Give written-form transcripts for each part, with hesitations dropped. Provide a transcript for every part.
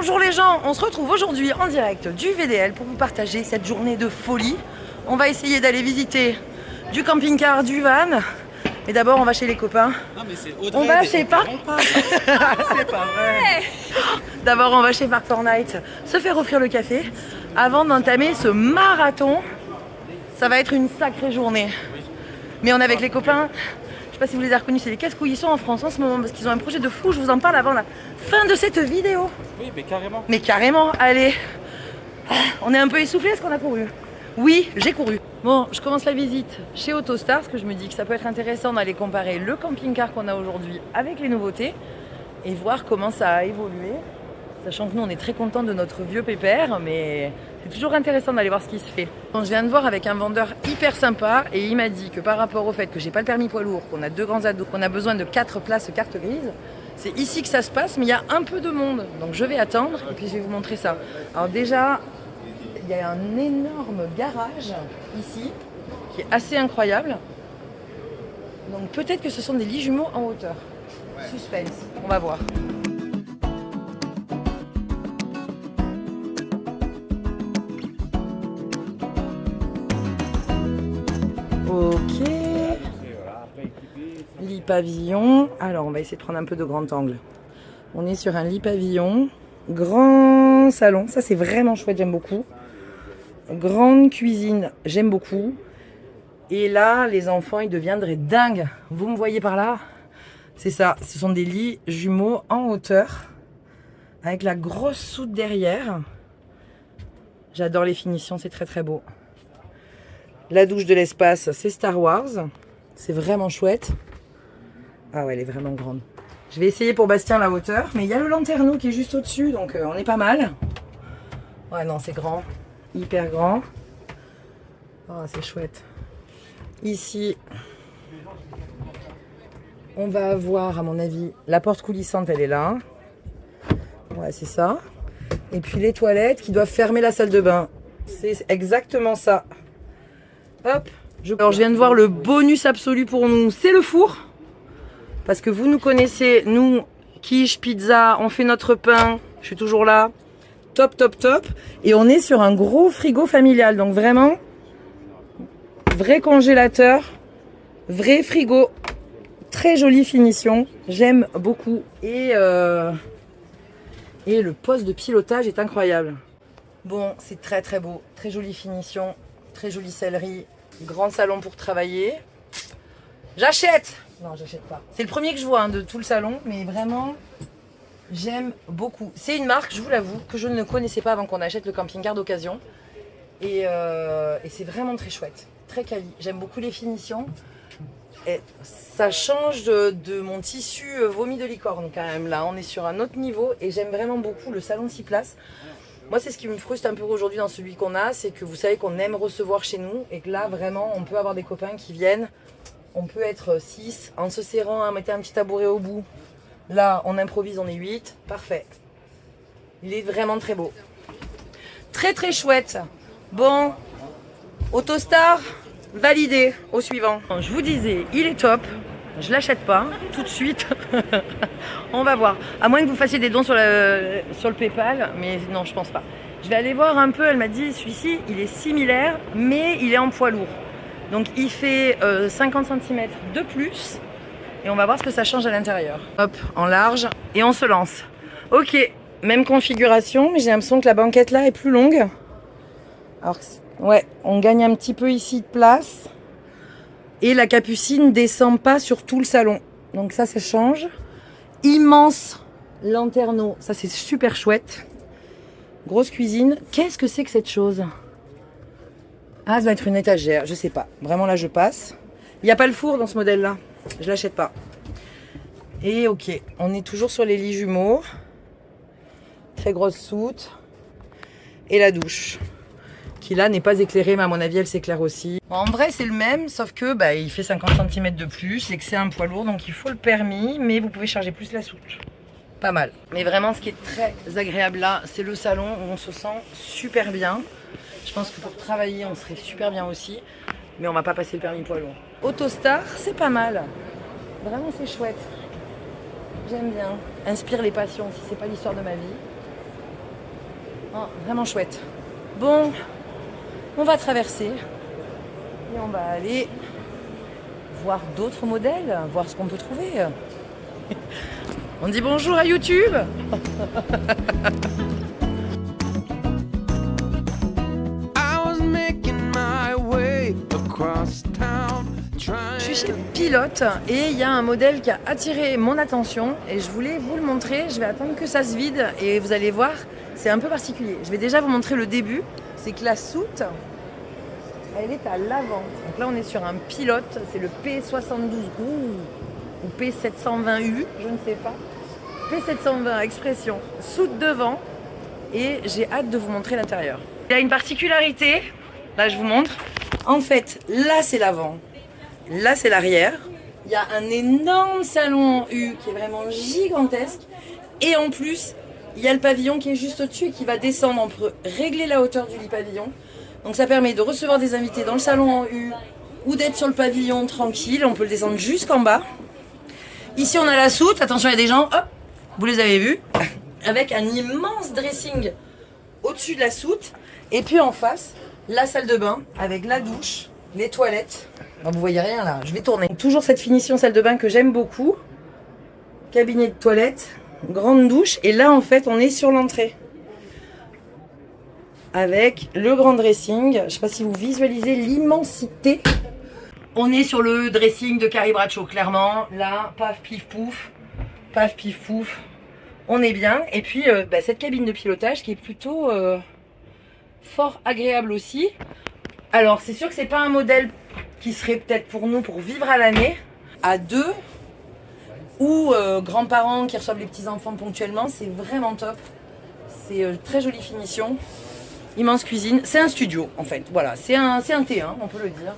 Bonjour les gens, on se retrouve aujourd'hui en direct du VDL pour vous partager cette journée de folie. On va essayer d'aller visiter du camping-car, du van. Mais d'abord on va chez les copains. Non mais c'est Audrey, on va chez Park. C'est pas vrai. D'abord on va chez Park Fortnite se faire offrir le café avant d'entamer ce marathon. Ça va être une sacrée journée. Mais on est avec les copains. Je sais pas si vous les avez reconnus, c'est les casse-couilles. Ils sont en France en ce moment parce qu'ils ont un projet de fou. Je vous en parle avant la fin de cette vidéo. Oui mais carrément. Mais carrément, allez. On est un peu essoufflé, est-ce qu'on a couru? Oui, j'ai couru. Bon, je commence la visite chez Autostar parce que je me dis que ça peut être intéressant d'aller comparer le camping-car qu'on a aujourd'hui avec les nouveautés et voir comment ça a évolué. Sachant que nous, on est très contents de notre vieux pépère, mais c'est toujours intéressant d'aller voir ce qui se fait. Bon, je viens de voir avec un vendeur hyper sympa et il m'a dit que par rapport au fait que j'ai pas le permis poids lourd, qu'on a 2 grands ados, qu'on a besoin de 4 places carte grise, c'est ici que ça se passe, mais il y a un peu de monde. Donc je vais attendre et puis je vais vous montrer ça. Alors déjà, il y a un énorme garage ici qui est assez incroyable. Donc peut-être que ce sont des lits jumeaux en hauteur. Suspense, on va voir. Ok. Lit pavillon. Alors on va essayer de prendre un peu de grand angle. On est sur un lit pavillon. Grand salon. Ça c'est vraiment chouette, j'aime beaucoup. Grande cuisine, j'aime beaucoup. Et là, les enfants, ils deviendraient dingues. Vous me voyez par là? C'est ça. Ce sont des lits jumeaux en hauteur. Avec la grosse soute derrière. J'adore les finitions, c'est très très beau. La douche de l'espace, c'est Star Wars. C'est vraiment chouette. Ah ouais, elle est vraiment grande. Je vais essayer pour Bastien la hauteur. Mais il y a le lanterneau qui est juste au-dessus. Donc on est pas mal. Ouais, non, c'est grand. Hyper grand. Oh, c'est chouette. Ici, on va avoir, à mon avis, la porte coulissante, elle est là. Ouais, c'est ça. Et puis les toilettes qui doivent fermer la salle de bain. C'est exactement ça. Hop. Alors, je viens de voir le bonus absolu pour nous, c'est le four. Parce que vous nous connaissez, nous, quiche, pizza, on fait notre pain. Je suis toujours là. Top, top, top. Et on est sur un gros frigo familial. Donc vraiment, vrai congélateur, vrai frigo. Très jolie finition. J'aime beaucoup. Et le poste de pilotage est incroyable. Bon, c'est très très beau. Très jolie finition. Très jolie sellerie. Grand salon pour travailler. J'achète! Non, j'achète pas. C'est le premier que je vois de tout le salon. Mais vraiment... j'aime beaucoup. C'est une marque, je vous l'avoue, que je ne connaissais pas avant qu'on achète le camping-car d'occasion. Et c'est vraiment très chouette, très quali. J'aime beaucoup les finitions. Et ça change de mon tissu vomi de licorne quand même. Là, on est sur un autre niveau et j'aime vraiment beaucoup le salon de 6 places. Moi, c'est ce qui me frustre un peu aujourd'hui dans celui qu'on a, c'est que vous savez qu'on aime recevoir chez nous et que là, vraiment, on peut avoir des copains qui viennent. On peut être 6 en se serrant, hein, mettez un petit tabouret au bout. Là, on improvise, on est 8. Parfait. Il est vraiment très beau. Très, très chouette. Bon, Autostar, validé. Au suivant. Je vous disais, il est top. Je l'achète pas tout de suite. On va voir. À moins que vous fassiez des dons sur le PayPal. Mais non, je pense pas. Je vais aller voir un peu. Elle m'a dit, celui-ci, il est similaire, mais il est en poids lourd. Donc, il fait 50 cm de plus. Et on va voir ce que ça change à l'intérieur. Hop, en large. Et on se lance. Ok, même configuration. Mais j'ai l'impression que la banquette là est plus longue. Alors, ouais, on gagne un petit peu ici de place. Et la capucine descend pas sur tout le salon. Donc ça change. Immense lanterneau. Ça, c'est super chouette. Grosse cuisine. Qu'est-ce que c'est que cette chose? Ah, ça doit être une étagère. Je sais pas. Vraiment, là, je passe. Il n'y a pas le four dans ce modèle-là. Je l'achète pas. Et ok, on est toujours sur les lits jumeaux. Très grosse soute. Et la douche. Qui là n'est pas éclairée, mais à mon avis elle s'éclaire aussi. Bon, en vrai c'est le même, sauf que il fait 50 cm de plus et que c'est un poids lourd, donc il faut le permis, mais vous pouvez charger plus la soute. Pas mal. Mais vraiment ce qui est très agréable là, c'est le salon où on se sent super bien. Je pense que pour travailler on serait super bien aussi, mais on va pas passer le permis poids lourd. Autostar, c'est pas mal. Vraiment c'est chouette. J'aime bien. Inspire les passions, si c'est pas l'histoire de ma vie. Oh, vraiment chouette. Bon, on va traverser et on va aller voir d'autres modèles, voir ce qu'on peut trouver. On dit bonjour à YouTube. Je suis chez Pilote et il y a un modèle qui a attiré mon attention et je voulais vous le montrer. Je vais attendre que ça se vide et vous allez voir, c'est un peu particulier. Je vais déjà vous montrer le début. C'est que la soute, elle est à l'avant. Donc là, on est sur un Pilote, c'est le P72 ou P720U, je ne sais pas. P720 expression, soute devant et j'ai hâte de vous montrer l'intérieur. Il y a une particularité, là je vous montre. En fait, là c'est l'avant. Là, c'est l'arrière. Il y a un énorme salon en U qui est vraiment gigantesque. Et en plus, il y a le pavillon qui est juste au-dessus et qui va descendre. On peut régler la hauteur du lit pavillon. Donc ça permet de recevoir des invités dans le salon en U ou d'être sur le pavillon tranquille. On peut le descendre jusqu'en bas. Ici, on a la soute. Attention, il y a des gens. Hop, vous les avez vus. Avec un immense dressing au-dessus de la soute. Et puis en face, la salle de bain avec la douche, les toilettes. Alors vous voyez rien là, je vais tourner. Toujours cette finition salle de bain que j'aime beaucoup. Cabinet de toilette, grande douche. Et là en fait on est sur l'entrée. Avec le grand dressing. Je ne sais pas si vous visualisez l'immensité. On est sur le dressing de Carrie Bradshaw, clairement. Là, paf, pif, pouf. Paf, pif, pouf. On est bien. Et puis cette cabine de pilotage qui est plutôt fort agréable aussi. Alors c'est sûr que c'est pas un modèle qui serait peut-être pour nous pour vivre à l'année, à deux, ou grands-parents qui reçoivent les petits-enfants ponctuellement, c'est vraiment top. C'est très jolie finition, immense cuisine, c'est un studio en fait, voilà, c'est un T1, on peut le dire.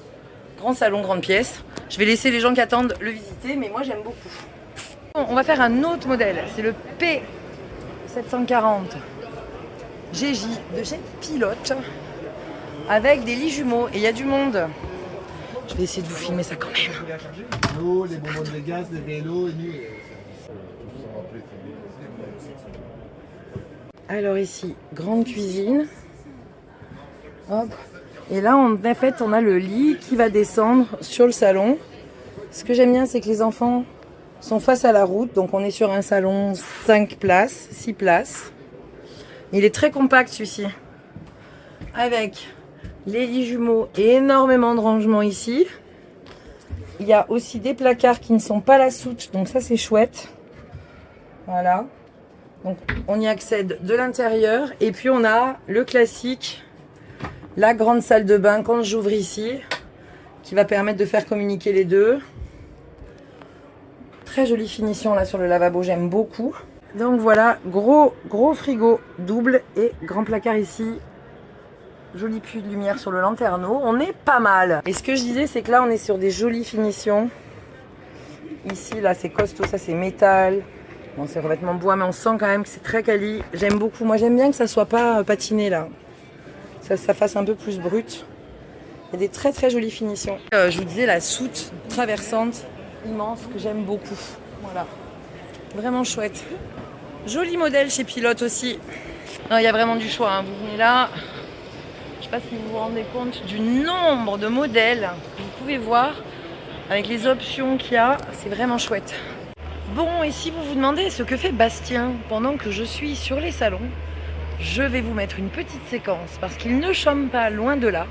Grand salon, grande pièce. Je vais laisser les gens qui attendent le visiter, mais moi j'aime beaucoup. Bon, on va faire un autre modèle, c'est le P740 GJ de chez Pilote, avec des lits jumeaux, et il y a du monde. Je vais essayer de vous filmer ça quand même. Nous, les bonbons de gaz, les vélos, et nous. Alors ici, grande cuisine. Hop. Et là, en fait, on a le lit qui va descendre sur le salon. Ce que j'aime bien, c'est que les enfants sont face à la route. Donc on est sur un salon 5 places, 6 places. Il est très compact celui-ci. Avec les lits jumeaux et énormément de rangements ici. Il y a aussi des placards qui ne sont pas la soute, donc ça c'est chouette. Voilà. Donc on y accède de l'intérieur. Et puis on a le classique, la grande salle de bain quand j'ouvre ici, qui va permettre de faire communiquer les deux. Très jolie finition là sur le lavabo, j'aime beaucoup. Donc voilà, gros frigo double et grand placard ici. Joli puits de lumière sur le lanterneau, on est pas mal. Et ce que je disais, c'est que là on est sur des jolies finitions. Ici là c'est costaud, ça c'est métal. Bon, c'est revêtement bois, mais on sent quand même que c'est très quali. J'aime beaucoup, moi j'aime bien que ça soit pas patiné là. Ça fasse un peu plus brut. Il y a des très jolies finitions. Je vous disais la soute traversante immense que j'aime beaucoup. Voilà, vraiment chouette. Joli modèle chez Pilote aussi. Non, il y a vraiment du choix, hein. Vous venez là. Je ne sais pas si vous vous rendez compte du nombre de modèles que vous pouvez voir avec les options qu'il y a. C'est vraiment chouette. Bon, et si vous vous demandez ce que fait Bastien pendant que je suis sur les salons, je vais vous mettre une petite séquence parce qu'il ne chôme pas loin de là.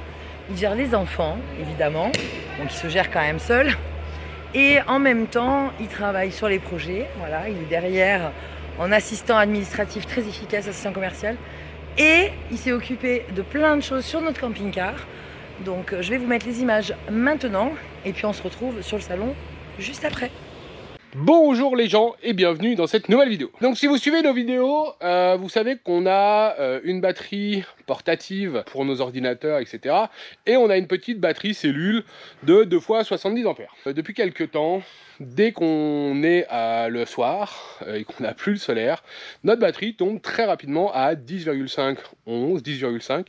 Il gère les enfants, évidemment, donc il se gère quand même seul. Et en même temps, il travaille sur les projets. Voilà, il est derrière en assistant administratif très efficace, assistant commercial. Et il s'est occupé de plein de choses sur notre camping-car. Donc je vais vous mettre les images maintenant. Et puis on se retrouve sur le salon juste après. Bonjour les gens et bienvenue dans cette nouvelle vidéo. Donc si vous suivez nos vidéos, vous savez qu'on a une batterie portative pour nos ordinateurs, etc. Et on a une petite batterie cellule de 2 fois 70 ampères. Depuis quelques temps, dès qu'on est le soir et qu'on n'a plus le solaire, notre batterie tombe très rapidement à 10,5, 11, 10,5.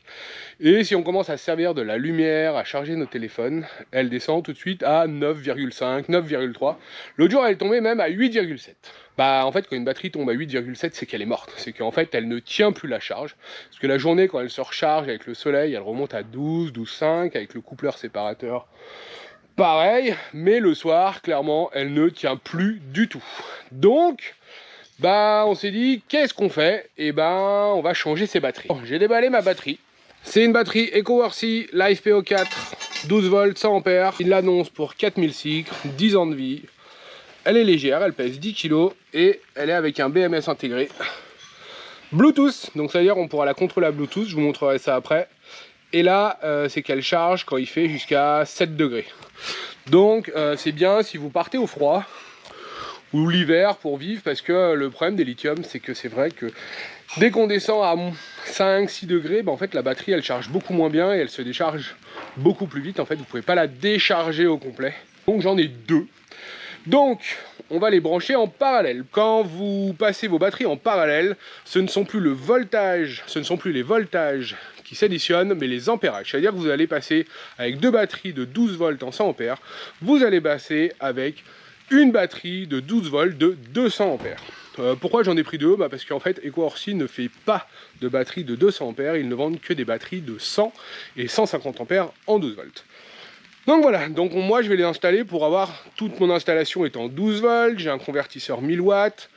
Et si on commence à se servir de la lumière, à charger nos téléphones, elle descend tout de suite à 9,5, 9,3. L'autre jour, elle est tombée tomber même à 8,7. Bah en fait quand une batterie tombe à 8,7 c'est qu'elle est morte, c'est qu'en fait elle ne tient plus la charge, parce que la journée quand elle se recharge avec le soleil elle remonte à 12, 12,5 avec le coupleur séparateur pareil, mais le soir clairement elle ne tient plus du tout. Donc bah on s'est dit qu'est-ce qu'on fait, et ben on va changer ses batteries. Bon, j'ai déballé ma batterie, c'est une batterie EcoWorthy Life PO4 12 volts 100 ampères, il l'annonce pour 4000 cycles, 10 ans de vie. Elle est légère, elle pèse 10 kg et elle est avec un BMS intégré Bluetooth, donc ça veut dire on pourra la contrôler à Bluetooth, je vous montrerai ça après. Et là c'est qu'elle charge quand il fait jusqu'à 7 degrés. Donc c'est bien si vous partez au froid ou l'hiver pour vivre, parce que le problème des lithium c'est que c'est vrai que dès qu'on descend à 5-6 degrés, bah en fait la batterie elle charge beaucoup moins bien et elle se décharge beaucoup plus vite. En fait vous pouvez pas la décharger au complet. Donc j'en ai deux. Donc, on va les brancher en parallèle. Quand vous passez vos batteries en parallèle, ce ne sont plus les voltages qui s'additionnent, mais les ampérages. C'est-à-dire que vous allez passer avec deux batteries de 12 volts en 100 ampères, vous allez passer avec une batterie de 12 volts de 200 ampères. Pourquoi j'en ai pris deux? Parce qu'en fait, EcoWorthy ne fait pas de batterie de 200 ampères, ils ne vendent que des batteries de 100 et 150 ampères en 12 volts. Donc voilà, donc moi je vais les installer pour avoir toute mon installation étant 12 volts, j'ai un convertisseur 1000 watts,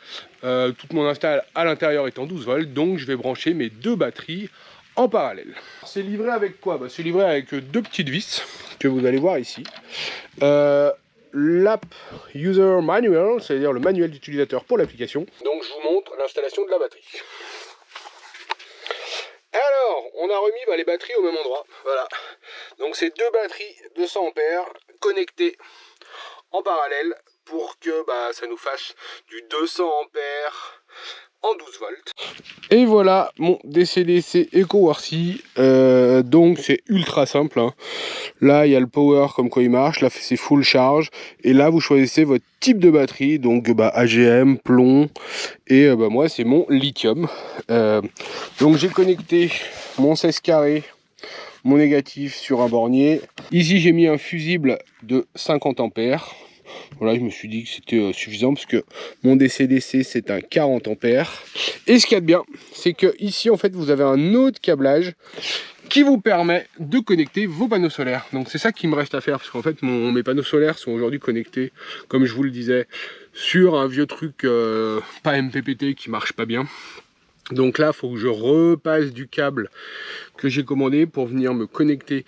toute mon install à l'intérieur étant 12 volts, donc je vais brancher mes deux batteries en parallèle. C'est livré avec quoi? C'est livré avec deux petites vis que vous allez voir ici. L'app User Manual, c'est-à-dire le manuel d'utilisateur pour l'application. Donc je vous montre l'installation de la batterie. Alors, on a remis les batteries au même endroit, voilà. Donc c'est deux batteries de 100 ampères connectées en parallèle pour que ça nous fasse du 200 ampères en 12 volts. Et voilà mon DC-DC EcoWorthy, donc c'est ultra simple, hein. Là il y a le power comme quoi il marche, là c'est full charge, et là vous choisissez votre type de batterie, donc AGM, plomb, et moi c'est mon lithium. Donc j'ai connecté mon 16 carré, mon négatif sur un bornier. Ici j'ai mis un fusible de 50 ampères. Voilà, je me suis dit que c'était suffisant parce que mon DC-DC c'est un 40 ampères. Et ce qu'il y a de bien, c'est que ici en fait vous avez un autre câblage qui vous permet de connecter vos panneaux solaires. Donc c'est ça qu'il me reste à faire, parce qu'en fait mes panneaux solaires sont aujourd'hui connectés, comme je vous le disais, sur un vieux truc pas MPPT qui marche pas bien. Donc là il faut que je repasse du câble que j'ai commandé pour venir me connecter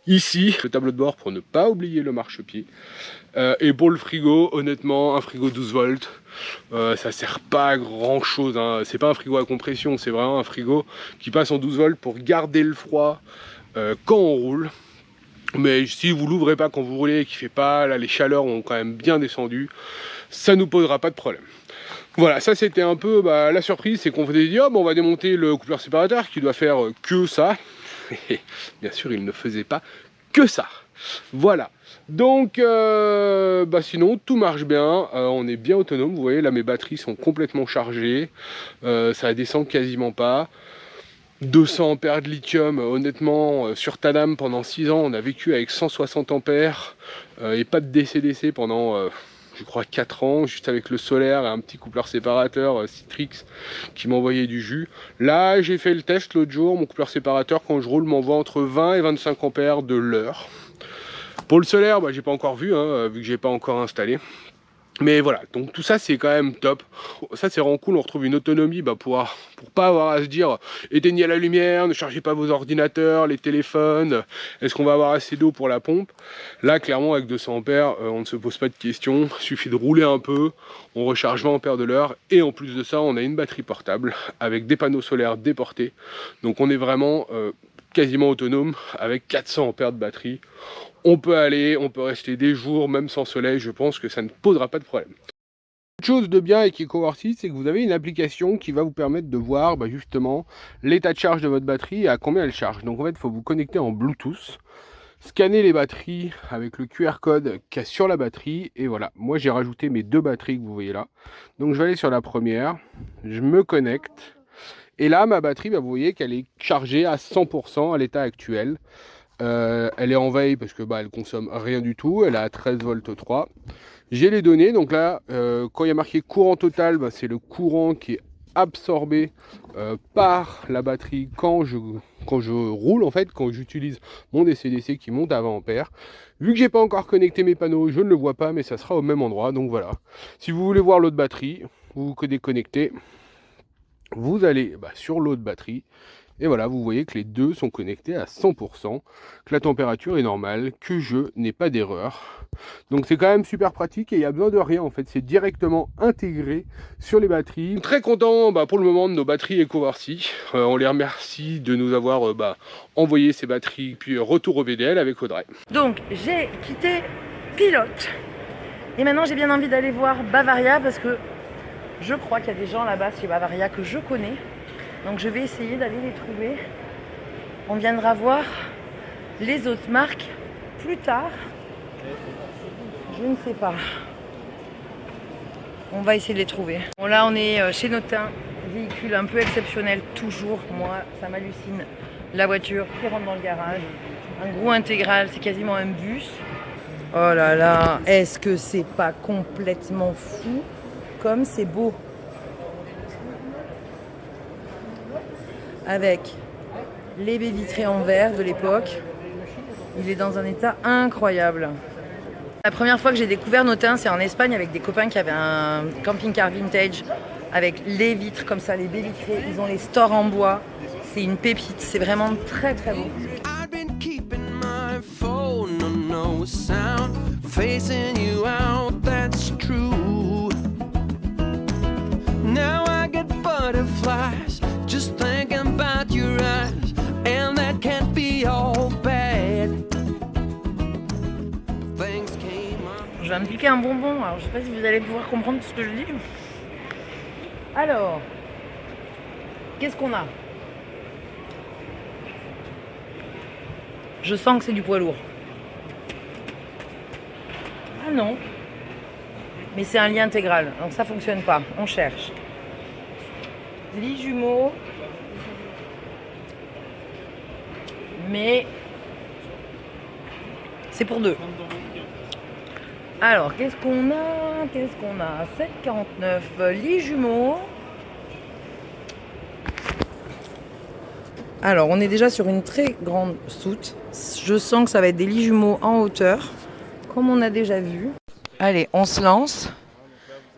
ici, le tableau de bord, pour ne pas oublier le marchepied. Et pour le frigo, honnêtement, un frigo 12 volts, ça sert pas à grand chose, hein. C'est pas un frigo à compression, c'est vraiment un frigo qui passe en 12 volts pour garder le froid quand on roule. Mais si vous l'ouvrez pas quand vous roulez et qu'il fait pas, là les chaleurs ont quand même bien descendu, ça nous posera pas de problème. Voilà, ça c'était un peu la surprise, c'est qu'on s'est dit on va démonter le coupleur séparateur qui doit faire que ça. Et bien sûr il ne faisait pas que ça. Voilà, donc sinon tout marche bien, on est bien autonome. Vous voyez là mes batteries sont complètement chargées, ça descend quasiment pas. 200 ampères de lithium, honnêtement sur Tadam pendant 6 ans on a vécu avec 160 ampères et pas de DC-DC pendant je crois 4 ans, juste avec le solaire et un petit coupleur séparateur Citrix qui m'envoyait du jus. Là j'ai fait le test l'autre jour, mon coupleur séparateur quand je roule m'envoie entre 20 et 25 ampères de l'heure. Pour le solaire, j'ai pas encore vu, hein, vu que j'ai pas encore installé. Mais voilà, donc tout ça c'est quand même top. Ça c'est vraiment cool, on retrouve une autonomie pour pas avoir à se dire éteignez la lumière, ne chargez pas vos ordinateurs, les téléphones, est-ce qu'on va avoir assez d'eau pour la pompe. Là clairement avec 200 ampères, on ne se pose pas de questions, il suffit de rouler un peu, on recharge 20 ampères de l'heure, et en plus de ça on a une batterie portable avec des panneaux solaires déportés. Donc on est vraiment quasiment autonome avec 400 ampères de batterie. On peut rester des jours, même sans soleil, je pense que ça ne posera pas de problème. Autre chose de bien avec EcoWorthy, c'est que vous avez une application qui va vous permettre de voir justement l'état de charge de votre batterie et à combien elle charge. Donc en fait, il faut vous connecter en Bluetooth, scanner les batteries avec le QR code qu'il y a sur la batterie, et voilà. Moi j'ai rajouté mes deux batteries que vous voyez là. Donc je vais aller sur la première, je me connecte, et là ma batterie, vous voyez qu'elle est chargée à 100% à l'état actuel. Elle est en veille parce que elle consomme rien du tout. Elle a 13 volts 3. J'ai les données. Donc là, quand il y a marqué courant total, c'est le courant qui est absorbé par la batterie quand je roule, en fait, quand j'utilise mon DC-DC qui monte à 20 ampères. Vu que j'ai pas encore connecté mes panneaux, je ne le vois pas, mais ça sera au même endroit. Donc voilà. Si vous voulez voir l'autre batterie, vous vous déconnectez. Vous allez sur l'autre batterie. Et voilà, vous voyez que les deux sont connectés à 100%, que la température est normale, que je n'ai pas d'erreur. Donc c'est quand même super pratique et il n'y a besoin de rien en fait, c'est directement intégré sur les batteries. Très content pour le moment de nos batteries EcoWarcy. On les remercie de nous avoir envoyé ces batteries, puis retour au VDL avec Audrey. Donc j'ai quitté Pilote et maintenant j'ai bien envie d'aller voir Bavaria parce que je crois qu'il y a des gens là-bas chez Bavaria que je connais. Donc je vais essayer d'aller les trouver. On viendra voir les autres marques plus tard. Je ne sais pas. On va essayer de les trouver. Bon là on est chez Notin, véhicule un peu exceptionnel toujours. Moi ça m'hallucine. La voiture qui rentre dans le garage. Un gros intégral, c'est quasiment un bus. Oh là là, est-ce que c'est pas complètement fou comme c'est beau. Avec les baies vitrées en verre de l'époque. Il est dans un état incroyable. La première fois que j'ai découvert Notin, c'est en Espagne avec des copains qui avaient un camping-car vintage avec les vitres comme ça, les baies vitrées. Ils ont les stores en bois. C'est une pépite. C'est vraiment très très beau. Just thinking about your eyes, and that can't be all bad. Je vais me piquer un bonbon, alors je sais pas si vous allez pouvoir comprendre tout ce que je dis. Alors, qu'est-ce qu'on a? Je sens que c'est du poids lourd. Ah non. Mais c'est un lit intégral, donc ça fonctionne pas. On cherche. Lit jumeaux. Mais c'est pour deux. Alors, qu'est-ce qu'on a? 7,49. Lit jumeaux. Alors, on est déjà sur une très grande soute. Je sens que ça va être des lits jumeaux en hauteur, comme on a déjà vu. Allez, on se lance.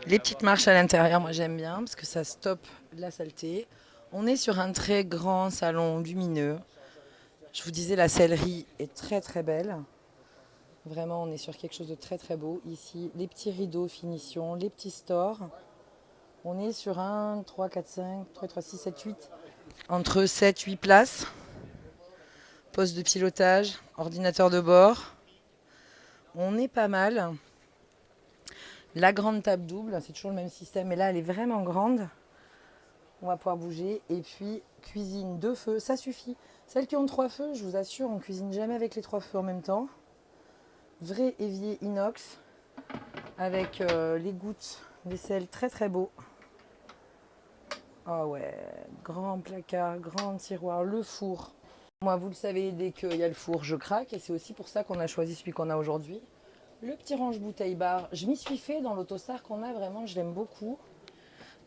Les petites marches à l'intérieur, moi j'aime bien, parce que ça stoppe la saleté. On est sur un très grand salon lumineux. Je vous disais, la sellerie est très très belle. Vraiment, on est sur quelque chose de très très beau. Ici, les petits rideaux finition, les petits stores. On est sur un 3, 4, 5, 3, 3, 6, 7, 8. Entre 7, 8 places. Poste de pilotage, ordinateur de bord. On est pas mal. La grande table double, c'est toujours le même système. Mais là, elle est vraiment grande. On va pouvoir bouger. Et puis, cuisine 2 feux, ça suffit. Celles qui ont 3 feux, je vous assure, on ne cuisine jamais avec les 3 feux en même temps. Vrai évier inox avec les gouttes vaisselle très très beau. Ah ouais, grand placard, grand tiroir, le four. Moi, vous le savez, dès qu'il y a le four, je craque. Et c'est aussi pour ça qu'on a choisi celui qu'on a aujourd'hui. Le petit range bouteille bar, je m'y suis fait dans l'Autostar qu'on a, vraiment, je l'aime beaucoup.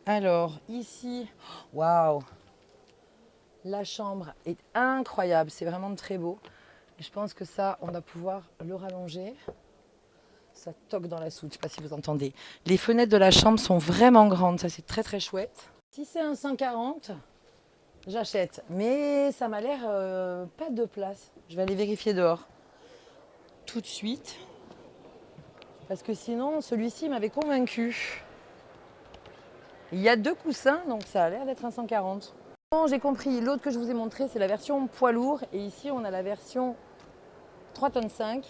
Alors, ici, waouh! La chambre est incroyable, c'est vraiment très beau. Et je pense que ça, on va pouvoir le rallonger. Ça toque dans la soute, je ne sais pas si vous entendez. Les fenêtres de la chambre sont vraiment grandes, ça c'est très très chouette. Si c'est un 140, j'achète. Mais ça m'a l'air pas de place. Je vais aller vérifier dehors. Tout de suite. Parce que sinon, celui-ci m'avait convaincu. Il y a 2 coussins, donc ça a l'air d'être un 140. Bon, j'ai compris, l'autre que je vous ai montré, c'est la version poids lourd. Et ici, on a la version 3,5 tonnes.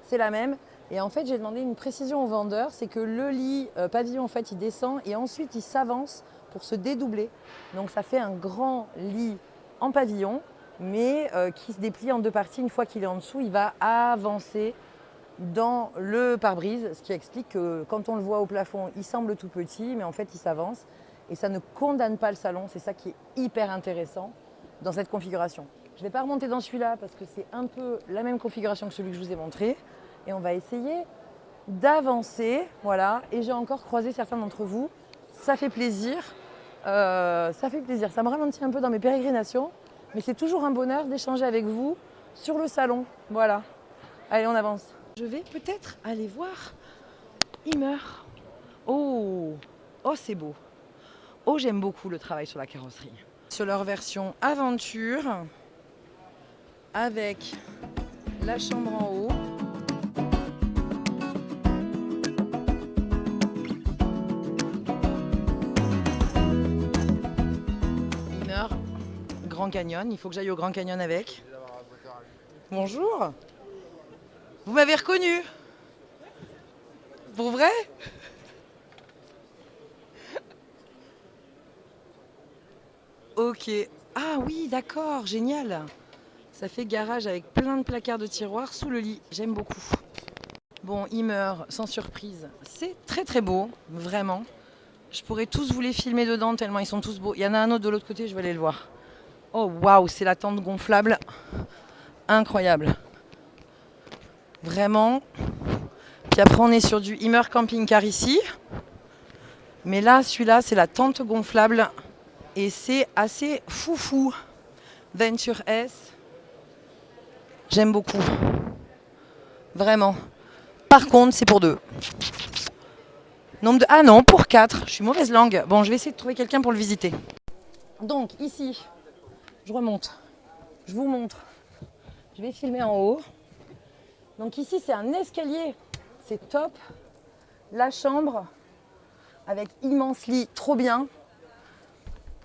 C'est la même. Et en fait, j'ai demandé une précision au vendeur. C'est que le lit pavillon, en fait, il descend et ensuite, il s'avance pour se dédoubler. Donc, ça fait un grand lit en pavillon, mais qui se déplie en 2 parties. Une fois qu'il est en dessous, il va avancer dans le pare-brise, ce qui explique que quand on le voit au plafond, il semble tout petit, mais en fait, il s'avance. Et ça ne condamne pas le salon, c'est ça qui est hyper intéressant dans cette configuration. Je ne vais pas remonter dans celui-là parce que c'est un peu la même configuration que celui que je vous ai montré. Et on va essayer d'avancer. Voilà. Et j'ai encore croisé certains d'entre vous. Ça fait plaisir. Ça fait plaisir. Ça me ralentit un peu dans mes pérégrinations. Mais c'est toujours un bonheur d'échanger avec vous sur le salon. Voilà. Allez, on avance. Je vais peut-être aller voir Immer. Oh, oh c'est beau. Oh, j'aime beaucoup le travail sur la carrosserie. Sur leur version aventure, avec la chambre en haut. Immer, Grand Canyon. Il faut que j'aille au Grand Canyon avec. Bonjour. Vous m'avez reconnu? Pour vrai? Ok. Ah oui, d'accord, génial. Ça fait garage avec plein de placards de tiroirs sous le lit. J'aime beaucoup. Bon, Immer, sans surprise. C'est très très beau, vraiment. Je pourrais tous vous les filmer dedans tellement ils sont tous beaux. Il y en a un autre de l'autre côté, je vais aller le voir. Oh waouh, c'est la tente gonflable. Incroyable. Vraiment. Puis après, on est sur du Immer Camping Car ici. Mais là, celui-là, c'est la tente gonflable. Et c'est assez foufou. Venture S. J'aime beaucoup. Vraiment. Par contre, c'est pour 2. Nombre de... Ah non, pour 4. Je suis mauvaise langue. Bon, je vais essayer de trouver quelqu'un pour le visiter. Donc, ici, je remonte. Je vous montre. Je vais filmer en haut. Donc ici, c'est un escalier. C'est top. La chambre avec immense lit, trop bien.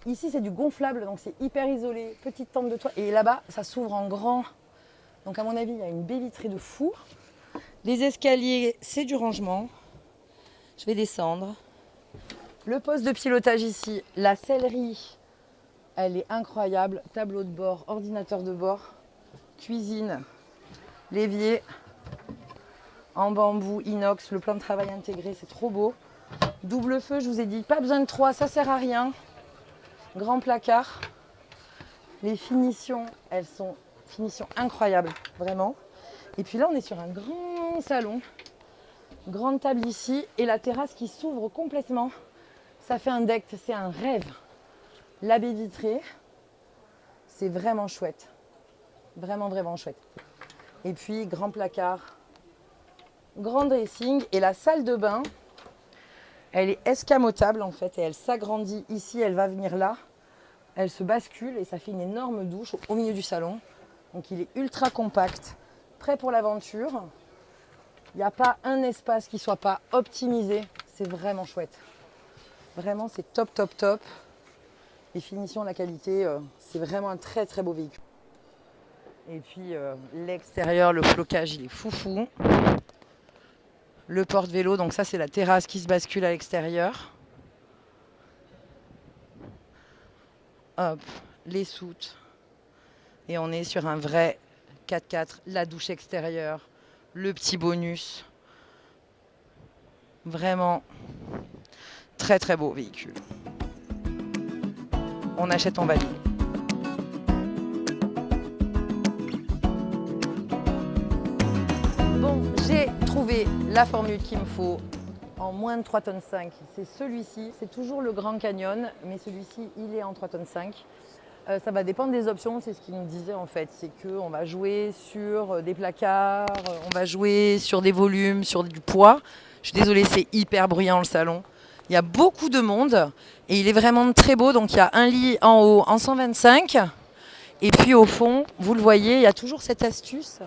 Ici, c'est du gonflable, donc c'est hyper isolé. Petite tente de toit. Et là-bas, ça s'ouvre en grand. Donc à mon avis, il y a une baie vitrée de fou. Les escaliers, c'est du rangement. Je vais descendre. Le poste de pilotage ici, la sellerie, elle est incroyable. Tableau de bord, ordinateur de bord, cuisine, l'évier en bambou, inox, le plan de travail intégré, c'est trop beau. Double feu, je vous ai dit, pas besoin de 3, ça sert à rien. Grand placard. Les finitions, elles sont finitions incroyables, vraiment. Et puis là, on est sur un grand salon. Grande table ici et la terrasse qui s'ouvre complètement. Ça fait un deck, c'est un rêve. La baie vitrée, c'est vraiment chouette. Vraiment, vraiment chouette. Et puis, grand placard, grand dressing. Et la salle de bain, elle est escamotable en fait. Et elle s'agrandit ici, elle va venir là. Elle se bascule et ça fait une énorme douche au milieu du salon. Donc il est ultra compact, prêt pour l'aventure. Il n'y a pas un espace qui ne soit pas optimisé. C'est vraiment chouette. Vraiment, c'est top, top, top. Les finitions, la qualité, c'est vraiment un très, très beau véhicule. Et puis l'extérieur, le flocage, il est foufou. Le porte-vélo, donc ça, c'est la terrasse qui se bascule à l'extérieur. Hop, les soutes. Et on est sur un vrai 4x4, la douche extérieure, le petit bonus. Vraiment très très beau véhicule. On achète, on valide. Bon, j'ai trouvé la formule qu'il me faut en moins de 3,5 tonnes. C'est celui-ci, c'est toujours le Grand Canyon, mais celui-ci, il est en 3,5 tonnes. Ça va dépendre des options, c'est ce qu'il nous disait en fait. C'est qu'on va jouer sur des placards, on va jouer sur des volumes, sur du poids. Je suis désolée, c'est hyper bruyant le salon. Il y a beaucoup de monde et il est vraiment très beau. Donc il y a un lit en haut en 125 et puis au fond, vous le voyez, il y a toujours cette astuce.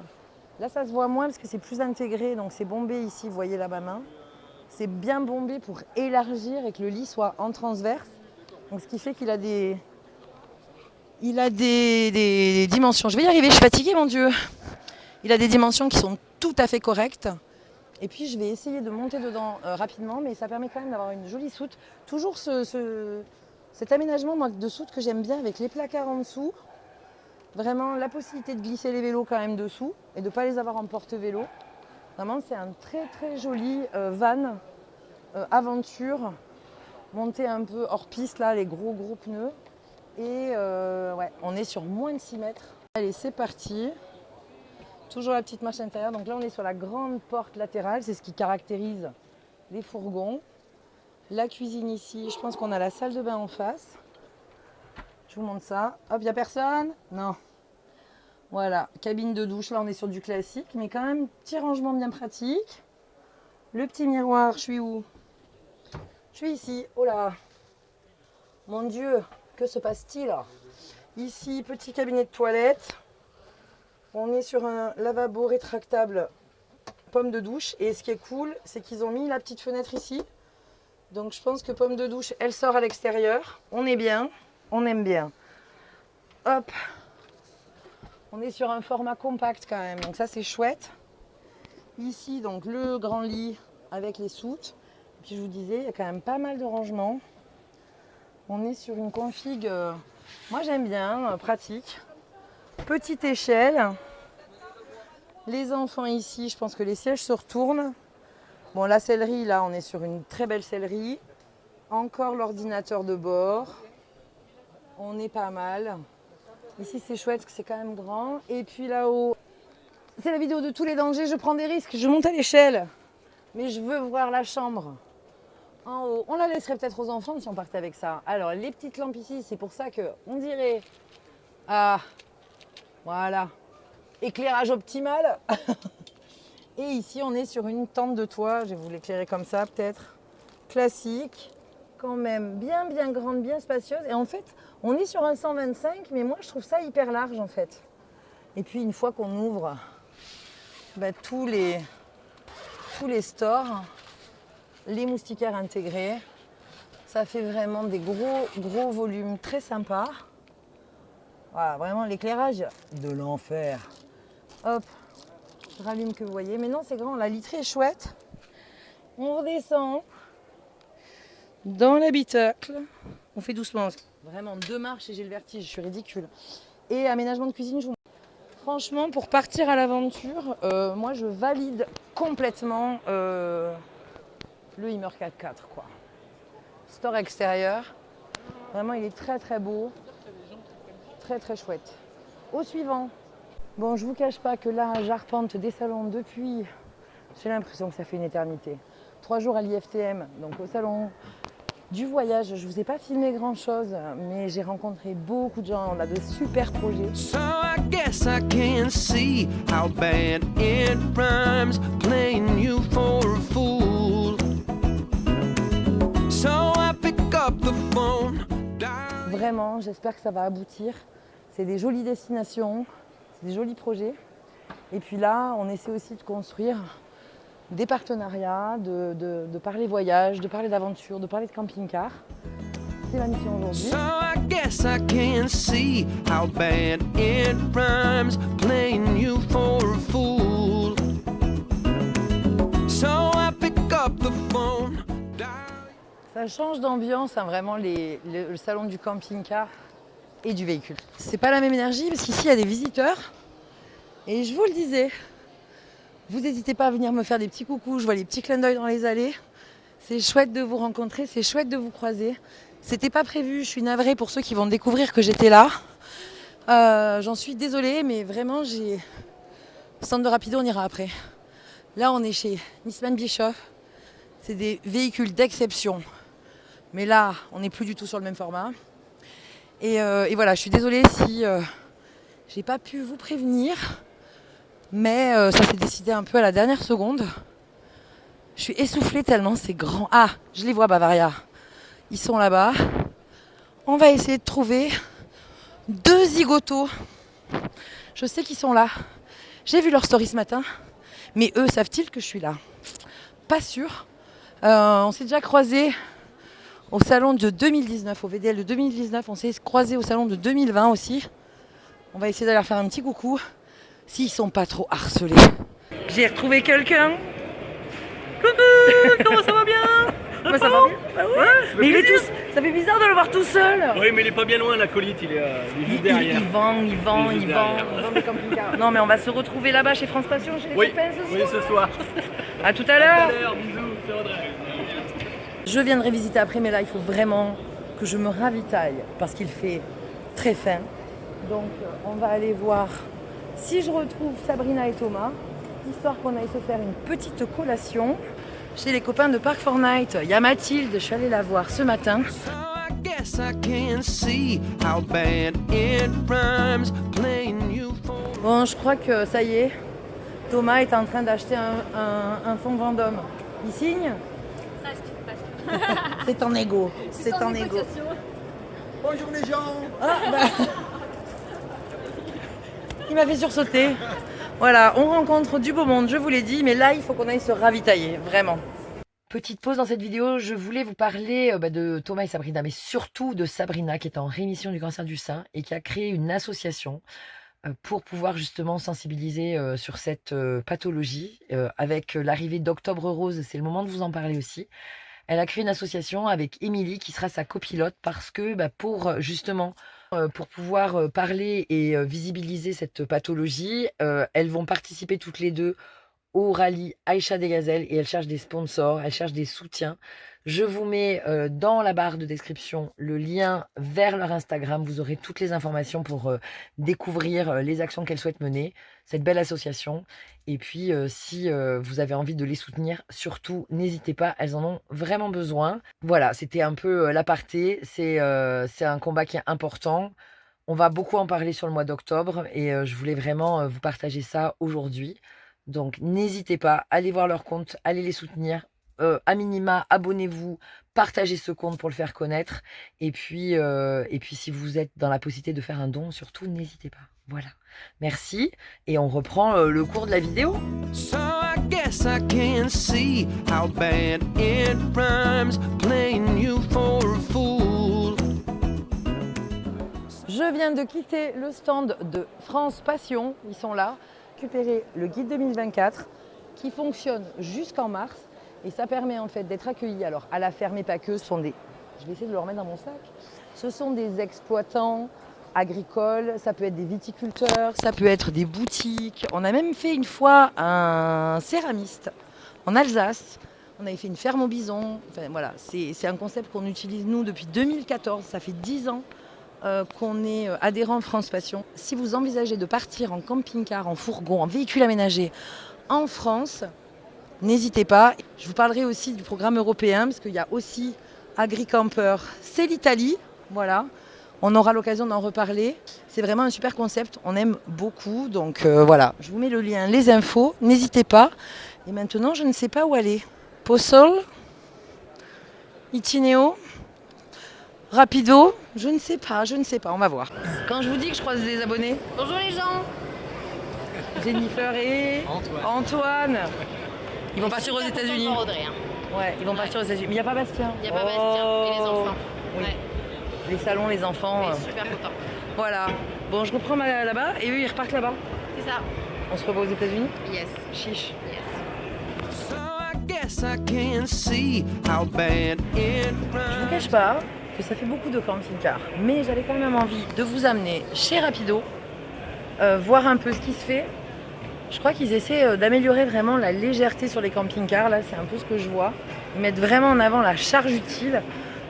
Là ça se voit moins parce que c'est plus intégré, donc c'est bombé ici, vous voyez là ma main. C'est bien bombé pour élargir et que le lit soit en transverse. Donc ce qui fait qu'il a des dimensions. Je vais y arriver, je suis fatiguée mon Dieu. Il a des dimensions qui sont tout à fait correctes. Et puis je vais essayer de monter dedans rapidement, mais ça permet quand même d'avoir une jolie soute. Toujours cet aménagement de soute que j'aime bien avec les placards en dessous. Vraiment la possibilité de glisser les vélos quand même dessous et de ne pas les avoir en porte-vélo. Vraiment c'est un très très joli van aventure. Monté un peu hors piste là, les gros pneus. Et ouais, on est sur moins de 6 mètres. Allez, c'est parti. Toujours la petite marche intérieure. Donc là, on est sur la grande porte latérale. C'est ce qui caractérise les fourgons. La cuisine ici. Je pense qu'on a la salle de bain en face. Je vous montre ça. Hop, il n'y a personne? Non. Voilà, cabine de douche. Là, on est sur du classique, mais quand même, petit rangement bien pratique. Le petit miroir, je suis où? Je suis ici. Oh là! Mon Dieu, que se passe-t-il? Ici, petit cabinet de toilette. On est sur un lavabo rétractable pomme de douche. Et ce qui est cool, c'est qu'ils ont mis la petite fenêtre ici. Donc je pense que pomme de douche, elle sort à l'extérieur. On est bien, on aime bien. Hop. On est sur un format compact quand même. Donc ça, c'est chouette. Ici, donc le grand lit avec les soutes. Et puis je vous disais, il y a quand même pas mal de rangements. On est sur une config, moi j'aime bien, pratique. Petite échelle. Les enfants ici, je pense que les sièges se retournent. Bon, la sellerie, là, on est sur une très belle sellerie. Encore l'ordinateur de bord. On est pas mal. Ici, c'est chouette, parce que c'est quand même grand. Et puis là-haut, c'est la vidéo de tous les dangers. Je prends des risques, je monte à l'échelle. Mais je veux voir la chambre. En haut, on la laisserait peut-être aux enfants si on partait avec ça. Alors, les petites lampes ici, c'est pour ça qu'on dirait... Ah, voilà. Éclairage optimal. Et ici, on est sur une tente de toit. Je vais vous l'éclairer comme ça, peut-être. Classique. Quand même bien grande, bien spacieuse. Et en fait, on est sur un 125, mais moi, je trouve ça hyper large, en fait. Et puis, une fois qu'on ouvre tous les stores, les moustiquaires intégrés, ça fait vraiment des gros volumes très sympas. Voilà, vraiment l'éclairage de l'enfer. Hop, je rallume que vous voyez. Mais non, c'est grand, la literie est chouette. On redescend dans l'habitacle. On fait doucement. Vraiment 2 marches et j'ai le vertige, je suis ridicule. Et aménagement de cuisine, je vous... Franchement, pour partir à l'aventure, moi je valide complètement le Hummer 4x4, quoi. Store extérieur, vraiment il est très beau, très chouette. Au suivant. Bon, je vous cache pas que là, j'arpente des salons depuis, j'ai l'impression que ça fait une éternité. 3 jours à l'IFTM, donc au salon du voyage. Je vous ai pas filmé grand chose, mais j'ai rencontré beaucoup de gens, on a de super projets. So I guess I can see how bad it rhymes, playing you for a fool. So I pick up the phone. Vraiment, j'espère que ça va aboutir. C'est des jolies destinations, c'est des jolis projets. Et puis là, on essaie aussi de construire des partenariats, de parler voyage, de parler d'aventure, de parler de camping-car. C'est la mission aujourd'hui. So I guess I can see how bad it rhymes, playing you for a fool. So I pick up the phone. Ça change d'ambiance, hein, vraiment, le salon du camping-car et du véhicule. C'est pas la même énergie parce qu'ici il y a des visiteurs. Et je vous le disais, vous n'hésitez pas à venir me faire des petits coucous, je vois les petits clins d'œil dans les allées. C'est chouette de vous rencontrer, c'est chouette de vous croiser. C'était pas prévu, je suis navrée pour ceux qui vont découvrir que j'étais là. J'en suis désolée, mais vraiment, centre de rapido, on ira après. Là, on est chez Nisman Bischoff. C'est des véhicules d'exception. Mais là, on n'est plus du tout sur le même format. Et voilà, je suis désolée si j'ai pas pu vous prévenir. Mais ça s'est décidé un peu à la dernière seconde. Je suis essoufflée tellement c'est grand. Ah, je les vois, Bavaria. Ils sont là-bas. On va essayer de trouver 2 zigotos. Je sais qu'ils sont là. J'ai vu leur story ce matin. Mais eux, savent-ils que je suis là? Pas sûr. On s'est déjà croisés au salon de 2019, au VDL de 2019. On s'est croisés au salon de 2020 aussi. On va essayer d'aller leur faire un petit coucou. S'ils sont pas trop harcelés. J'ai retrouvé quelqu'un. Coucou, comment ça va bien? Bah, ça va bien. Bah ouais. Mais il est tout... Ça fait bizarre de le voir tout seul. Oui, mais il est pas bien loin, l'acolyte, il est juste derrière. Il vend des camping-cars. Non, mais on va se retrouver là-bas chez France Passion, chez les copains ce soir. Oui, ce soir. À tout à l'heure. Bisous, c'est Audrey. Je viendrai visiter après, mais là, il faut vraiment que je me ravitaille parce qu'il fait très fin. Donc on va aller voir si je retrouve Sabrina et Thomas, histoire qu'on aille se faire une petite collation chez les copains de Park Fortnite. Il y a Mathilde, je suis allée la voir ce matin. So I guess I can see how bad it rhymes playing you for. Bon, je crois que ça y est, Thomas est en train d'acheter un fonds Vendôme. Il signe? Presque. C'est en égo. C'est en égo. négociation. Bonjour les gens. Ah, bah. Il m'a fait sursauter. Voilà, on rencontre du beau monde, je vous l'ai dit, mais là, il faut qu'on aille se ravitailler, vraiment. Petite pause dans cette vidéo, je voulais vous parler de Thomas et Sabrina, mais surtout de Sabrina qui est en rémission du cancer du sein et qui a créé une association pour pouvoir justement sensibiliser sur cette pathologie. Avec l'arrivée d'Octobre Rose, c'est le moment de vous en parler aussi. Elle a créé une association avec Émilie qui sera sa copilote parce que pour justement pour pouvoir parler et visibiliser cette pathologie, elles vont participer toutes les deux au rallye Aïcha des Gazelles et elles cherchent des sponsors, elles cherchent des soutiens. Je vous mets dans la barre de description le lien vers leur Instagram. Vous aurez toutes les informations pour découvrir les actions qu'elles souhaitent mener, cette belle association. Et puis, si vous avez envie de les soutenir, surtout, n'hésitez pas, elles en ont vraiment besoin. Voilà, c'était un peu l'aparté. C'est un combat qui est important. On va beaucoup en parler sur le mois d'octobre et je voulais vraiment vous partager ça aujourd'hui. Donc, n'hésitez pas, allez voir leur compte, allez les soutenir. À minima, abonnez-vous, partagez ce compte pour le faire connaître. Et puis, si vous êtes dans la possibilité de faire un don, surtout, n'hésitez pas. Voilà. Merci. Et on reprend le cours de la vidéo. So I guess I can see how bad it rhymes playing you for a fool. Je viens de quitter le stand de France Passion. Ils sont là. Récupérer le guide 2024 qui fonctionne jusqu'en mars. Et ça permet en fait d'être accueillis, alors à la ferme mais pas que, ce sont des, je vais essayer de le remettre dans mon sac, ce sont des exploitants agricoles, ça peut être des viticulteurs, ça peut être des boutiques. On a même fait une fois un céramiste en Alsace, on avait fait une ferme au bison, enfin voilà, c'est un concept qu'on utilise nous depuis 2014, ça fait 10 ans qu'on est adhérent France Passion. Si vous envisagez de partir en camping-car, en fourgon, en véhicule aménagé en France, n'hésitez pas. Je vous parlerai aussi du programme européen parce qu'il y a aussi AgriCamper. C'est l'Italie, voilà. On aura l'occasion d'en reparler. C'est vraiment un super concept, on aime beaucoup. Donc voilà, je vous mets le lien, les infos, n'hésitez pas. Et maintenant, je ne sais pas où aller. Possol, Itineo, Rapido, je ne sais pas, on va voir. Quand je vous dis que je croise des abonnés, Bonjour les gens. Jennifer et Antoine. Ils vont partir aux Super États-Unis. content de Audrey, hein. Ouais, ils vont partir aux États-Unis. Mais il n'y a pas Bastien. Il n'y a pas Bastien et les enfants. Oui. Ouais, Les salons, les enfants. mais super content. Voilà. Bon, je reprends là-bas et eux, ils repartent là-bas. C'est ça. On se revoit aux États-Unis. Yes. Chiche. Yes. So I guess I can see how bad it Je vous rhymes. cache pas que ça fait beaucoup de camping-car. Mais j'avais quand même envie de vous amener chez Rapido, voir un peu ce qui se fait. Je crois qu'ils essaient d'améliorer vraiment la légèreté sur les camping-cars. Là, c'est un peu ce que je vois. Ils mettent vraiment en avant la charge utile.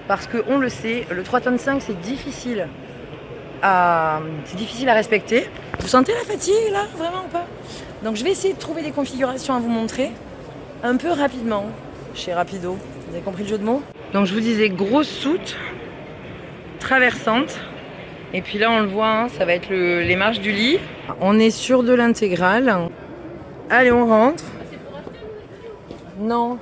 Parce qu'on le sait, le 3,5 tonnes, c'est difficile à respecter. Vous sentez la fatigue là, vraiment ou pas? Donc je vais essayer de trouver des configurations à vous montrer un peu rapidement chez Rapido. Vous avez compris le jeu de mots? Donc je vous disais grosse soute, traversante. Et puis là on le voit, hein, ça va être les marches du lit. On est sur de l'intégrale. Allez, on rentre. Non.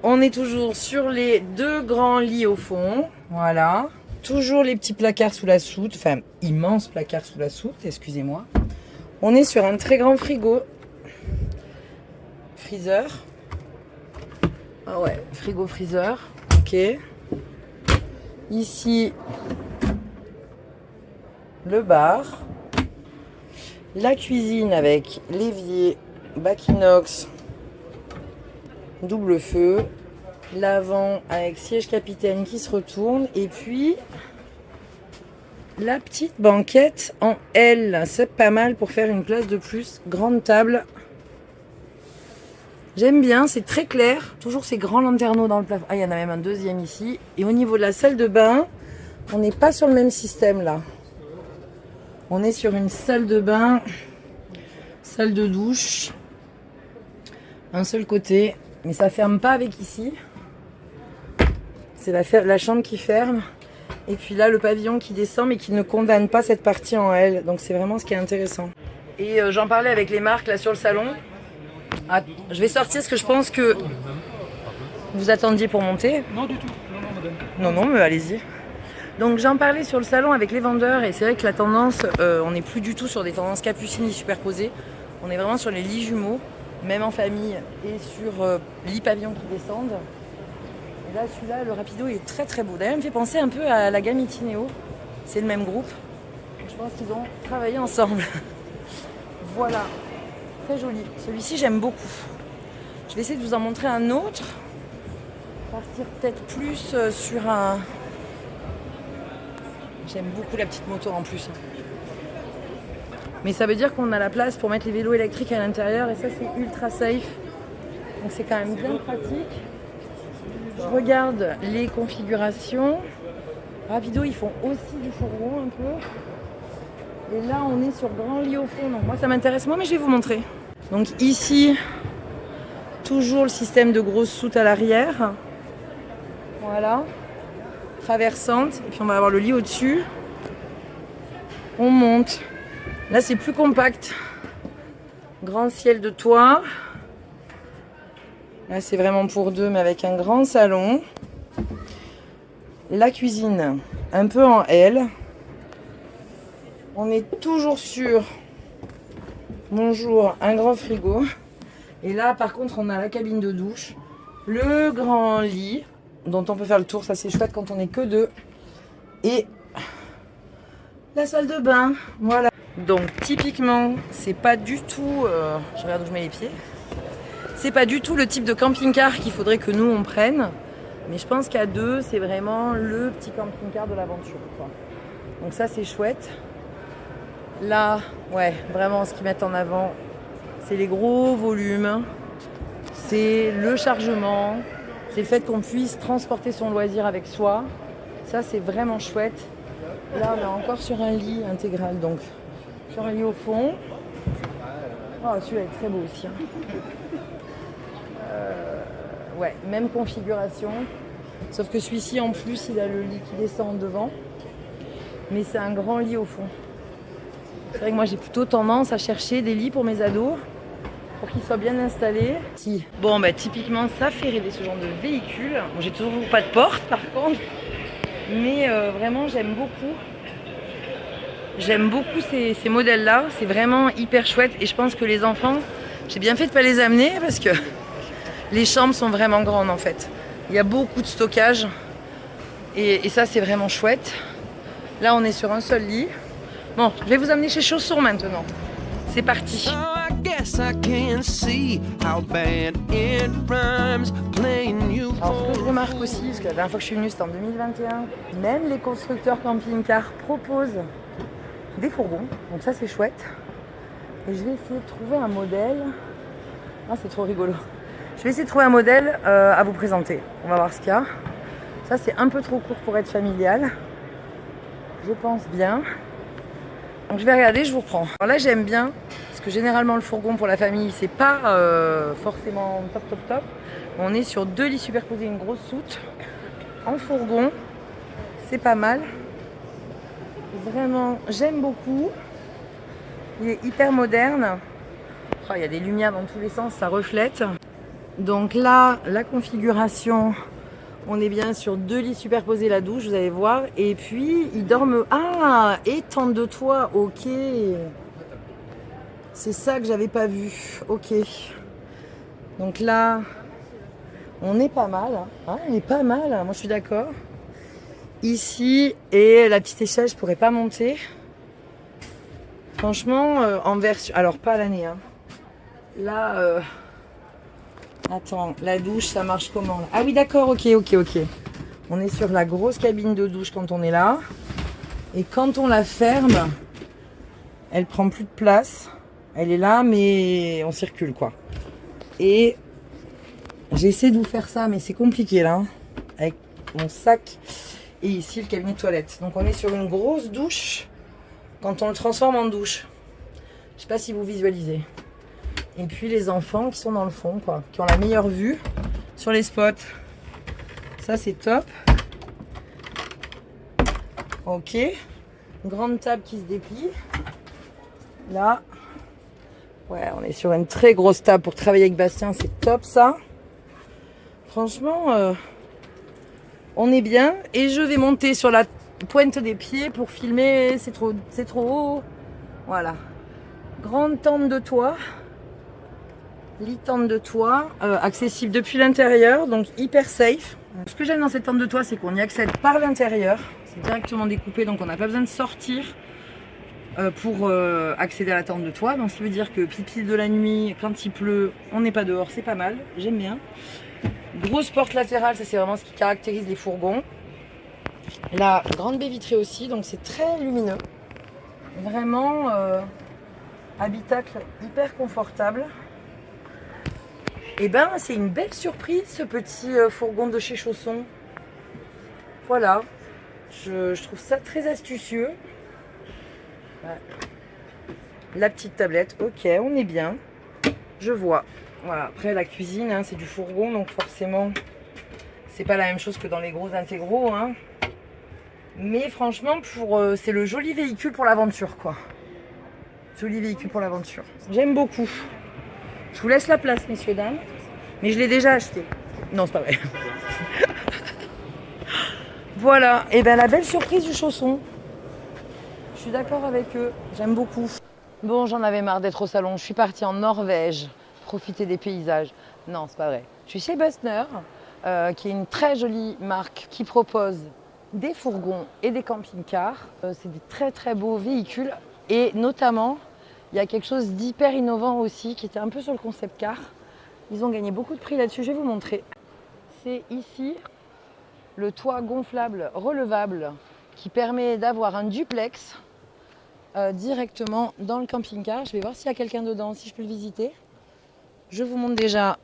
On est toujours sur les deux grands lits au fond. Voilà. Toujours les petits placards sous la soute. Enfin, immenses placards sous la soute, excusez-moi. On est sur un très grand frigo. Freezer. Ah ouais, frigo-freezer. Ok. Ici, le bar. La cuisine avec l'évier, bac inox, double feu. L'avant avec siège capitaine qui se retourne. Et puis, la petite banquette en L. C'est pas mal pour faire une place de plus. Grande table. J'aime bien, c'est très clair. Toujours ces grands lanterneaux dans le plafond. Ah, il y en a même un deuxième ici. Et au niveau de la salle de bain, On n'est pas sur le même système là. On est sur une salle de bain, salle de douche, un seul côté, mais ça ferme pas avec ici. C'est la chambre qui ferme. Et puis là, le pavillon qui descend, mais qui ne condamne pas cette partie en L. Donc c'est vraiment ce qui est intéressant. Et j'en parlais avec les marques là sur le salon. Ah, je vais sortir ce que je pense que vous attendiez pour monter. Non, du tout. Non, non, madame. Non, mais allez-y. Donc j'en parlais sur le salon avec les vendeurs. Et c'est vrai que la tendance, on n'est plus du tout sur des tendances capucines superposées. On est vraiment sur les lits jumeaux, même en famille, et sur lits pavillons qui descendent. Et là, celui-là, le Rapido, est très très beau. D'ailleurs, il me fait penser un peu à la gamme Itineo. C'est le même groupe. Je pense qu'ils ont travaillé ensemble. Voilà. Très joli. Celui-ci, j'aime beaucoup. Je vais essayer de vous en montrer un autre. Partir peut-être plus sur un... J'aime beaucoup la petite moto en plus. Mais ça veut dire qu'on a la place pour mettre les vélos électriques à l'intérieur. Et ça, c'est ultra safe. Donc c'est quand même bien pratique. Je regarde les configurations. Rapido, ils font aussi du fourgon un peu. Et là, on est sur grand lit au fond. Donc moi, ça m'intéresse moins, mais je vais vous montrer. Donc ici, toujours le système de grosse soute à l'arrière. Voilà. Traversante. Et puis on va avoir le lit au-dessus. On monte. Là, c'est plus compact. Grand ciel de toit. Là, c'est vraiment pour deux, mais avec un grand salon. La cuisine, un peu en L. On est toujours sur, bonjour, un grand frigo. Et là, par contre, on a la cabine de douche. Le grand lit, dont on peut faire le tour. Ça, c'est chouette quand on n'est que deux. Et la salle de bain, voilà. Donc, typiquement, c'est pas du tout... je regarde où je mets les pieds. C'est pas du tout le type de camping-car qu'il faudrait que nous on prenne, mais je pense qu'à deux, c'est vraiment le petit camping-car de l'aventure, quoi. Donc ça, c'est chouette. Là, ouais, vraiment, ce qu'ils mettent en avant, c'est les gros volumes, c'est le chargement, c'est le fait qu'on puisse transporter son loisir avec soi. Ça, c'est vraiment chouette. Là, on est encore sur un lit intégral, donc sur un lit au fond. Oh, celui-là est très beau aussi, hein. Ouais, même configuration, sauf que celui-ci en plus il a le lit qui descend devant, mais c'est un grand lit au fond. C'est vrai que moi j'ai plutôt tendance à chercher des lits pour mes ados pour qu'ils soient bien installés. Si. Bon, bah typiquement ça fait rêver ce genre de véhicule. Bon, j'ai toujours pas de porte par contre, mais vraiment j'aime beaucoup ces modèles-là. C'est vraiment hyper chouette et je pense que les enfants, j'ai bien fait de pas les amener parce que les chambres sont vraiment grandes en fait. Il y a beaucoup de stockage et ça c'est vraiment chouette. Là on est sur un seul lit. Bon, je vais vous amener chez Chausson maintenant. C'est parti. Alors ce que je remarque aussi, parce que la dernière fois que je suis venue c'était en 2021, même les constructeurs camping-car proposent des fourgons. Donc ça c'est chouette. Et je vais essayer de trouver un modèle. Ah, c'est trop rigolo. Je vais essayer de trouver un modèle à vous présenter. On va voir ce qu'il y a. Ça, c'est un peu trop court pour être familial. Je pense bien. Donc, je vais regarder, je vous reprends. Alors là, j'aime bien, parce que généralement, le fourgon pour la famille, c'est pas forcément top. On est sur deux lits superposés, une grosse soute. En fourgon, c'est pas mal. Vraiment, j'aime beaucoup. Il est hyper moderne. Oh, il y a des lumières dans tous les sens, ça reflète. Donc là, la configuration, on est bien sur deux lits superposés, la douche, vous allez voir. Et puis, ils dorment... Ah, et tente de toit, ok. C'est ça que j'avais pas vu, ok. Donc là, on est pas mal. Hein, on est pas mal, moi je suis d'accord. Ici, et la petite échelle, je pourrais pas monter. Franchement, en version... Alors, pas à l'année, hein. Là, attends, la douche, ça marche comment là? Ah oui, d'accord, ok. On est sur la grosse cabine de douche quand on est là. Et quand on la ferme, elle prend plus de place. Elle est là, mais on circule, quoi. Et j'ai essayé de vous faire ça, mais c'est compliqué, là. Hein, avec mon sac. Et ici, le cabinet de toilette. Donc, on est sur une grosse douche quand on le transforme en douche. Je sais pas si vous visualisez. Et puis, les enfants qui sont dans le fond, quoi. Qui ont la meilleure vue sur les spots. Ça, c'est top. Ok. Grande table qui se déplie. Là. Ouais, on est sur une très grosse table pour travailler avec Bastien. C'est top, ça. Franchement, on est bien. Et je vais monter sur la pointe des pieds pour filmer. C'est trop haut. Voilà. Grande tente de toit. Lit tente de toit. Accessible depuis l'intérieur. Donc, hyper safe. Ce que j'aime dans cette tente de toit, c'est qu'on y accède par l'intérieur. C'est directement découpé, donc on n'a pas besoin de sortir pour accéder à la tente de toit. Donc ça veut dire que pipi de la nuit, quand il pleut, on n'est pas dehors, c'est pas mal, j'aime bien. Grosse porte latérale, ça c'est vraiment ce qui caractérise les fourgons. La grande baie vitrée aussi, donc c'est très lumineux. Vraiment habitacle hyper confortable. Et ben c'est une belle surprise ce petit fourgon de chez Chausson. Voilà, je trouve ça très astucieux. Ouais. La petite tablette, ok, on est bien. Je vois. Voilà, après la cuisine, hein, c'est du fourgon, donc forcément, c'est pas la même chose que dans les gros intégraux. Hein. Mais franchement, c'est le joli véhicule pour l'aventure, quoi. Joli véhicule pour l'aventure. J'aime beaucoup. Je vous laisse la place, messieurs, dames. Mais je l'ai déjà acheté. Non, c'est pas vrai. Voilà. Et bien, la belle surprise du Chausson. Je suis d'accord avec eux. J'aime beaucoup. Bon, j'en avais marre d'être au salon. Je suis partie en Norvège. Profiter des paysages. Non, c'est pas vrai. Je suis chez Bustner, qui est une très jolie marque qui propose des fourgons et des camping-cars. C'est des très, très beaux véhicules. Et notamment, il y a quelque chose d'hyper innovant aussi, qui était un peu sur le concept car. Ils ont gagné beaucoup de prix là-dessus, je vais vous montrer. C'est ici le toit gonflable relevable qui permet d'avoir un duplex directement dans le camping-car. Je vais voir s'il y a quelqu'un dedans, si je peux le visiter. Je vous montre déjà.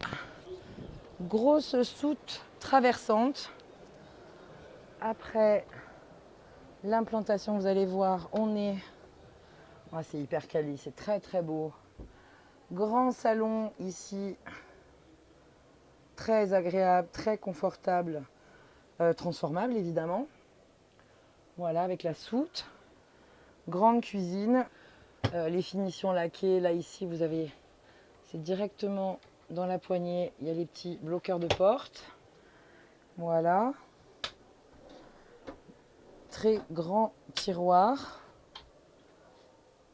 Grosse soute traversante. Après l'implantation, vous allez voir, on est... Oh, c'est hyper quali, c'est très très beau. Grand salon ici, très agréable, très confortable, transformable évidemment. Voilà, avec la soute. Grande cuisine, les finitions laquées. Là ici, vous avez, c'est directement dans la poignée, il y a les petits bloqueurs de porte. Voilà. Très grand tiroir.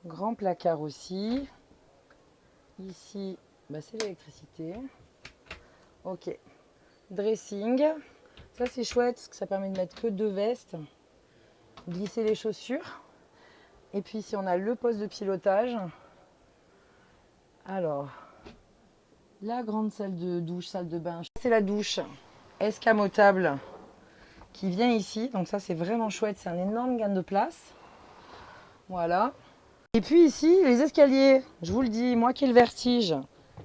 Grand placard aussi. Ici, bah c'est l'électricité. Ok. Dressing. Ça c'est chouette parce que ça permet de mettre que 2 vestes. Glisser les chaussures. Et puis ici on a le poste de pilotage. Alors, la grande salle de douche, salle de bain. C'est la douche escamotable qui vient ici. Donc ça c'est vraiment chouette. C'est un énorme gain de place. Voilà. Et puis ici, les escaliers, je vous le dis, moi qui ai le vertige,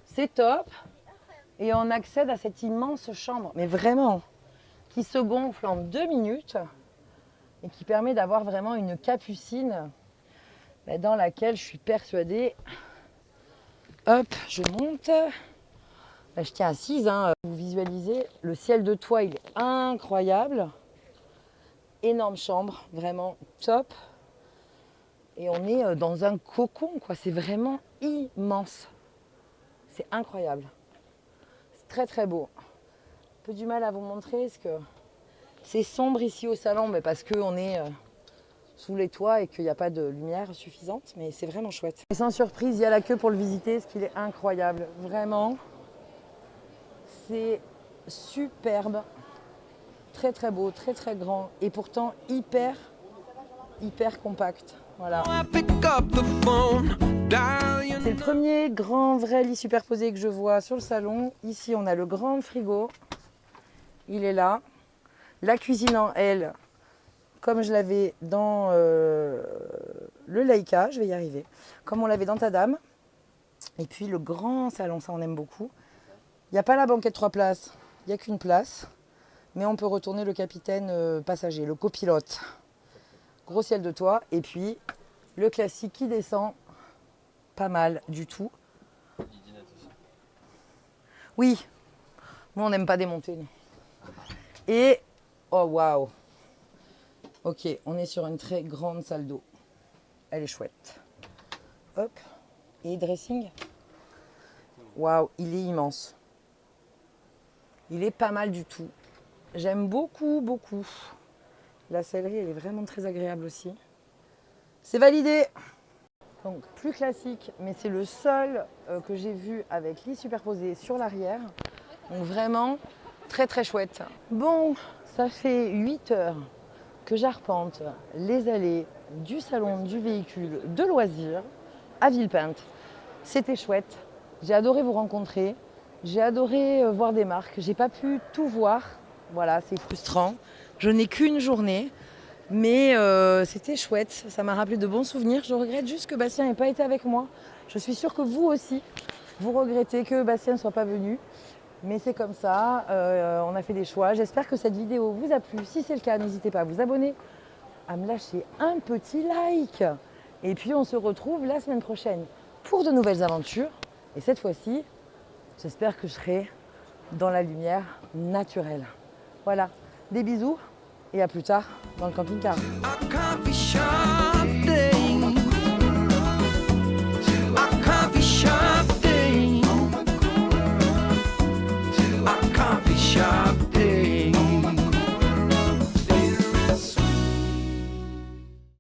c'est top. Et on accède à cette immense chambre, mais vraiment, qui se gonfle en 2 minutes et qui permet d'avoir vraiment une capucine dans laquelle je suis persuadée. Hop, je monte. Là, je tiens assise, hein. Vous visualisez, le ciel de toit, il est incroyable. Énorme chambre, vraiment top. Et on est dans un cocon, quoi. C'est vraiment immense. C'est incroyable. C'est très très beau. Un peu du mal à vous montrer parce que c'est sombre ici au salon, mais parce qu'on est sous les toits et qu'il n'y a pas de lumière suffisante. Mais c'est vraiment chouette. Et sans surprise, il y a la queue pour le visiter, ce qui est incroyable. Vraiment, c'est superbe. Très très beau, très très grand. Et pourtant hyper compact. Voilà. C'est le premier grand vrai lit superposé que je vois sur le salon. Ici, on a le grand frigo. Il est là. La cuisine en L, comme je l'avais dans le Leica, je vais y arriver. Comme on l'avait dans Tadam. Et puis le grand salon, ça on aime beaucoup. Il n'y a pas la banquette 3 places, il n'y a qu'une place. Mais on peut retourner le capitaine passager, le copilote. Gros ciel de toit. Et puis, le classique qui descend. Pas mal du tout. Oui. Nous, on n'aime pas démonter. Non. Et, oh waouh. Ok, on est sur une très grande salle d'eau. Elle est chouette. Hop. Et dressing. Waouh, il est immense. Il est pas mal du tout. J'aime beaucoup, beaucoup. La sellerie, elle est vraiment très agréable aussi. C'est validé. Donc, plus classique, mais c'est le seul que j'ai vu avec lit superposé sur l'arrière. Donc, vraiment, très, très chouette. Bon, ça fait 8 heures que j'arpente les allées du salon du véhicule de loisirs à Villepinte. C'était chouette. J'ai adoré vous rencontrer. J'ai adoré voir des marques. J'ai pas pu tout voir. Voilà, c'est frustrant. Je n'ai qu'une journée. Mais c'était chouette, ça m'a rappelé de bons souvenirs. Je regrette juste que Bastien n'ait pas été avec moi. Je suis sûre que vous aussi, vous regrettez que Bastien ne soit pas venu. Mais c'est comme ça, on a fait des choix. J'espère que cette vidéo vous a plu. Si c'est le cas, n'hésitez pas à vous abonner, à me lâcher un petit like. Et puis on se retrouve la semaine prochaine pour de nouvelles aventures. Et cette fois-ci, j'espère que je serai dans la lumière naturelle. Voilà, des bisous. Et à plus tard dans le camping-car. A coffee shop.